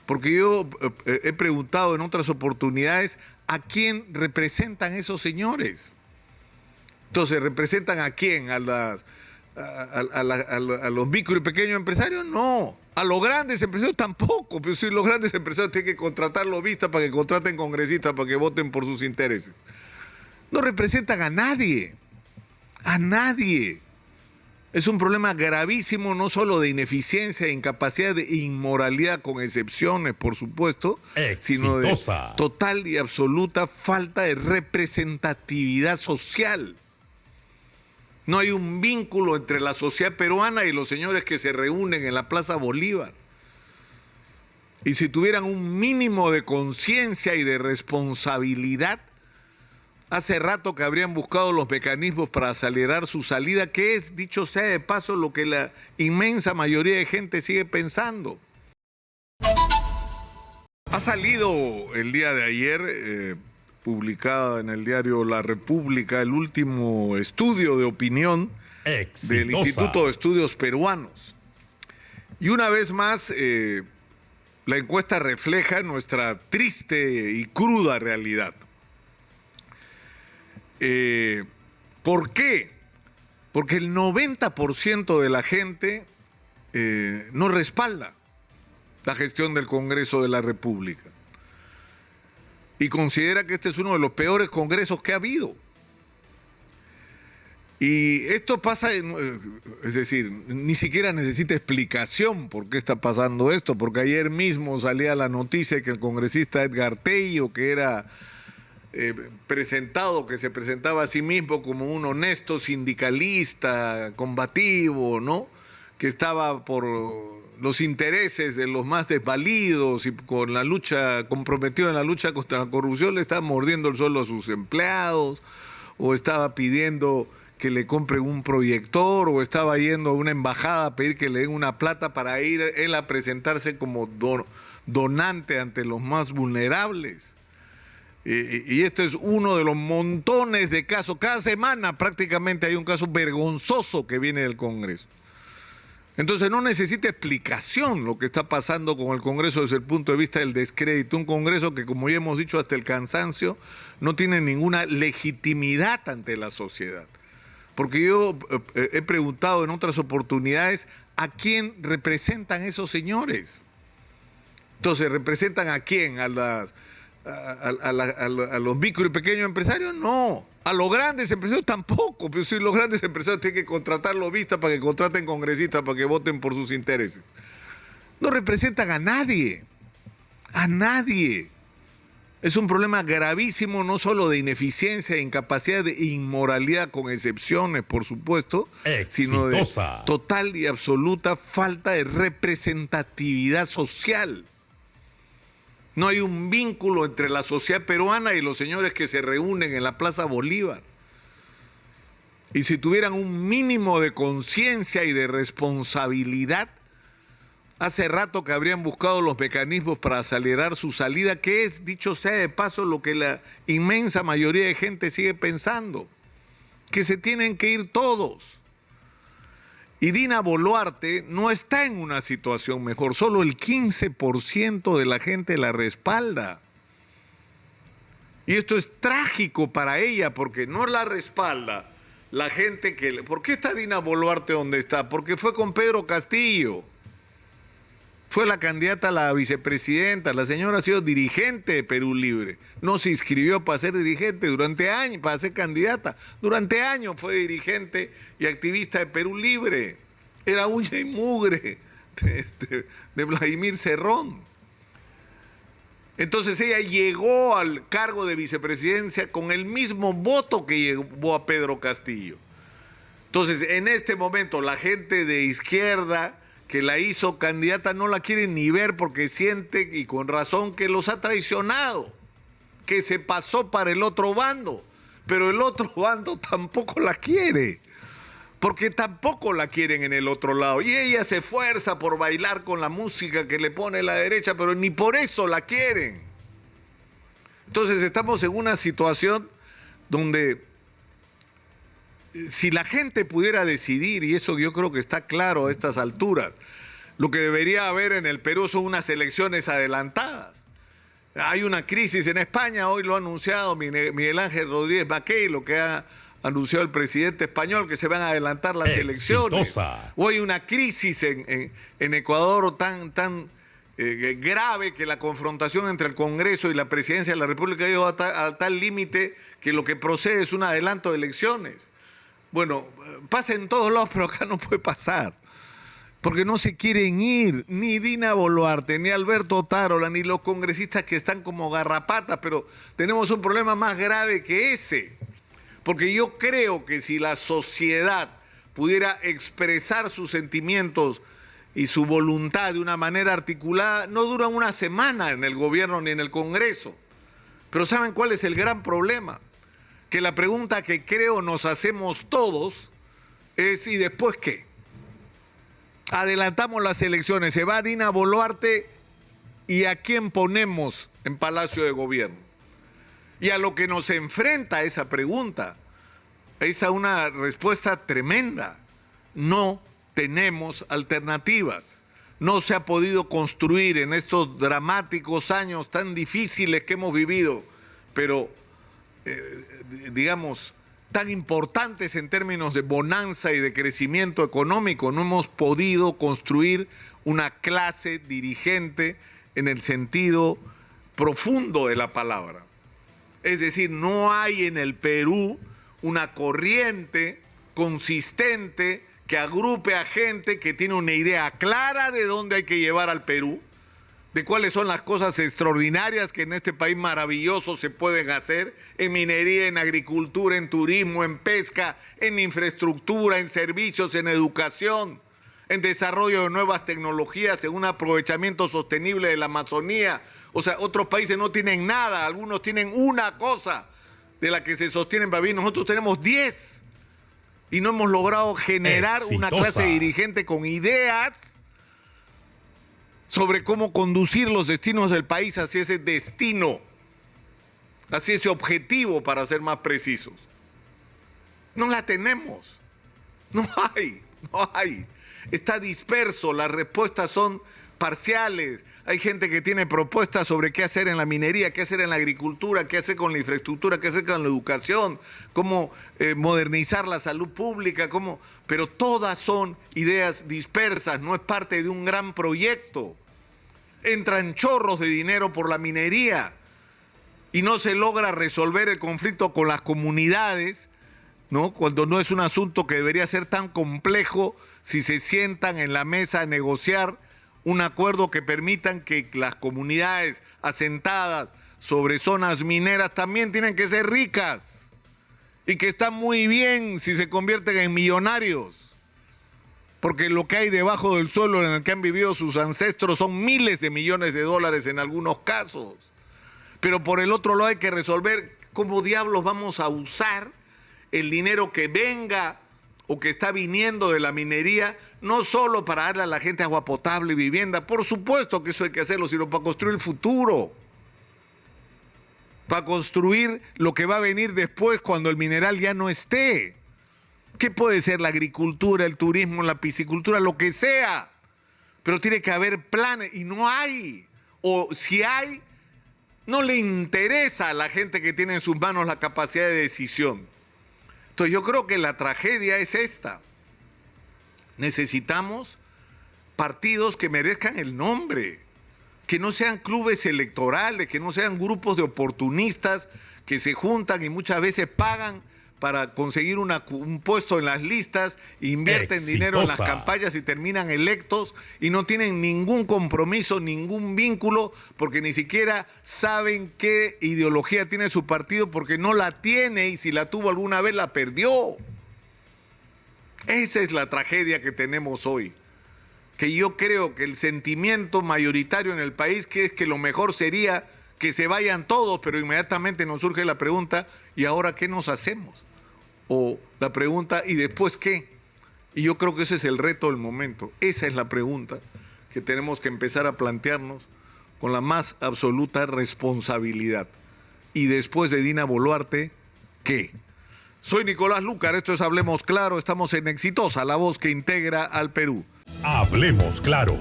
Porque yo he preguntado en otras oportunidades a quién representan esos señores. Entonces, ¿representan a quién? ¿A los micro y pequeños empresarios? No. A los grandes empresarios tampoco. Pero si los grandes empresarios tienen que contratar lobistas para que contraten congresistas para que voten por sus intereses. No representan a nadie. A nadie. Es un problema gravísimo, no solo de ineficiencia, de incapacidad, de inmoralidad, con excepciones, por supuesto, sino de total y absoluta falta de representatividad social. No hay un vínculo entre la sociedad peruana y los señores que se reúnen en la Plaza Bolívar. Y si tuvieran un mínimo de conciencia y de responsabilidad, hace rato que habrían buscado los mecanismos para acelerar su salida, que es, dicho sea de paso, lo que la inmensa mayoría de gente sigue pensando. Ha salido el día de ayer, publicada en el diario La República, el último estudio de opinión del Instituto de Estudios Peruanos. Y una vez más, la encuesta refleja nuestra triste y cruda realidad. ¿Por qué? Porque el 90% de la gente no respalda la gestión del Congreso de la República y considera que este es uno de los peores congresos que ha habido. Y esto pasa, es decir, ni siquiera necesita explicación por qué está pasando esto, porque ayer mismo salía la noticia que el congresista Edgar Tello, que era que se presentaba a sí mismo como un honesto sindicalista, combativo, ¿no? Que estaba por los intereses de los más desvalidos y con la lucha, comprometido en la lucha contra la corrupción, le estaba mordiendo el sueldo a sus empleados, o estaba pidiendo que le compren un proyector, o estaba yendo a una embajada a pedir que le den una plata para ir él a presentarse como donante ante los más vulnerables. Y esto es uno de los montones de casos. Cada semana prácticamente hay un caso vergonzoso que viene del Congreso. Entonces no necesita explicación lo que está pasando con el Congreso desde el punto de vista del descrédito. Un Congreso que, como ya hemos dicho hasta el cansancio, no tiene ninguna legitimidad ante la sociedad. Porque yo he preguntado en otras oportunidades a quién representan esos señores. Entonces, ¿representan a quién? ¿A los micro y pequeños empresarios? No. A los grandes empresarios tampoco. Pero si los grandes empresarios tienen que contratar lobistas para que contraten congresistas para que voten por sus intereses. No representan a nadie. A nadie. Es un problema gravísimo, no solo de ineficiencia, de incapacidad, de inmoralidad, con excepciones, por supuesto, sino de total y absoluta falta de representatividad social. No hay un vínculo entre la sociedad peruana y los señores que se reúnen en la Plaza Bolívar. Y si tuvieran un mínimo de conciencia y de responsabilidad, hace rato que habrían buscado los mecanismos para acelerar su salida, que es, dicho sea de paso, lo que la inmensa mayoría de gente sigue pensando, que se tienen que ir todos. Y Dina Boluarte no está en una situación mejor, solo el 15% de la gente la respalda. Y esto es trágico para ella, porque no la respalda la gente que... ¿Por qué está Dina Boluarte donde está? Porque fue con Pedro Castillo. Fue la candidata a la vicepresidenta. La señora ha sido dirigente de Perú Libre. No se inscribió para ser dirigente durante años, para ser candidata. Durante años fue dirigente y activista de Perú Libre. Era uña y mugre de Vladimir Cerrón. Entonces ella llegó al cargo de vicepresidencia con el mismo voto que llevó a Pedro Castillo. Entonces, en este momento, la gente de izquierda que la hizo candidata no la quiere ni ver porque siente, y con razón, que los ha traicionado, que se pasó para el otro bando, pero el otro bando tampoco la quiere, porque tampoco la quieren en el otro lado, y ella se esfuerza por bailar con la música que le pone la derecha, pero ni por eso la quieren. Entonces estamos en una situación donde si la gente pudiera decidir, y eso yo creo que está claro a estas alturas, Lo que debería haber en el Perú son unas elecciones adelantadas. Hay una crisis en España, hoy lo ha anunciado Miguel Ángel Rodríguez Baquey, lo que ha anunciado el presidente español, que se van a adelantar las elecciones. Hoy hay una crisis en Ecuador tan grave que la confrontación entre el Congreso y la presidencia de la República llegó a tal límite que lo que procede es un adelanto de elecciones. Bueno, pasa en todos lados, pero acá no puede pasar. Porque no se quieren ir, ni Dina Boluarte, ni Alberto Otárola, ni los congresistas que están como garrapatas, pero tenemos un problema más grave que ese. Porque yo creo que si la sociedad pudiera expresar sus sentimientos y su voluntad de una manera articulada, no duran una semana en el gobierno ni en el Congreso. Pero ¿saben cuál es el gran problema? Que la pregunta que creo nos hacemos todos es ¿y después qué? Adelantamos las elecciones, se va Dina Boluarte y ¿a quién ponemos en Palacio de Gobierno? Y a lo que nos enfrenta esa pregunta es a una respuesta tremenda. No tenemos alternativas. No se ha podido construir en estos dramáticos años tan difíciles que hemos vivido, pero digamos, tan importantes en términos de bonanza y de crecimiento económico. No hemos podido construir una clase dirigente en el sentido profundo de la palabra. Es decir, no hay en el Perú una corriente consistente que agrupe a gente que tiene una idea clara de dónde hay que llevar al Perú, de cuáles son las cosas extraordinarias que en este país maravilloso se pueden hacer, en minería, en agricultura, en turismo, en pesca, en infraestructura, en servicios, en educación, en desarrollo de nuevas tecnologías, en un aprovechamiento sostenible de la Amazonía. O sea, otros países no tienen nada, algunos tienen una cosa de la que se sostienen para vivir. Nosotros tenemos 10 y no hemos logrado generar una clase dirigente con ideas sobre cómo conducir los destinos del país hacia ese destino, hacia ese objetivo, para ser más precisos. No la tenemos. No hay. Está disperso, las respuestas son parciales. Hay gente que tiene propuestas sobre qué hacer en la minería, qué hacer en la agricultura, qué hacer con la infraestructura, qué hacer con la educación, cómo modernizar la salud pública, pero todas son ideas dispersas, no es parte de un gran proyecto. Entran chorros de dinero por la minería y no se logra resolver el conflicto con las comunidades, ¿no? Cuando no es un asunto que debería ser tan complejo si se sientan en la mesa a negociar un acuerdo que permitan que las comunidades asentadas sobre zonas mineras también tienen que ser ricas y que están muy bien si se convierten en millonarios, porque lo que hay debajo del suelo en el que han vivido sus ancestros son miles de millones de dólares en algunos casos. Pero por el otro lado hay que resolver cómo diablos vamos a usar el dinero que venga o que está viniendo de la minería, no solo para darle a la gente agua potable y vivienda, por supuesto que eso hay que hacerlo, sino para construir el futuro, para construir lo que va a venir después cuando el mineral ya no esté. ¿Qué puede ser? La agricultura, el turismo, la piscicultura, lo que sea, pero tiene que haber planes y no hay, o si hay, no le interesa a la gente que tiene en sus manos la capacidad de decisión. Entonces yo creo que la tragedia es esta. Necesitamos partidos que merezcan el nombre, que no sean clubes electorales, que no sean grupos de oportunistas que se juntan y muchas veces pagan para conseguir un puesto en las listas, invierten dinero en las campañas y terminan electos y no tienen ningún compromiso, ningún vínculo, porque ni siquiera saben qué ideología tiene su partido, porque no la tiene y si la tuvo alguna vez la perdió. Esa es la tragedia que tenemos hoy, que yo creo que el sentimiento mayoritario en el país que es que lo mejor sería que se vayan todos, pero inmediatamente nos surge la pregunta, ¿y ahora qué nos hacemos? O la pregunta, ¿y después qué? Y yo creo que ese es el reto del momento. Esa es la pregunta que tenemos que empezar a plantearnos con la más absoluta responsabilidad. Y después de Dina Boluarte, ¿qué? Soy Nicolás Lucar, esto es Hablemos Claro, estamos en Exitosa, la voz que integra al Perú. Hablemos Claro.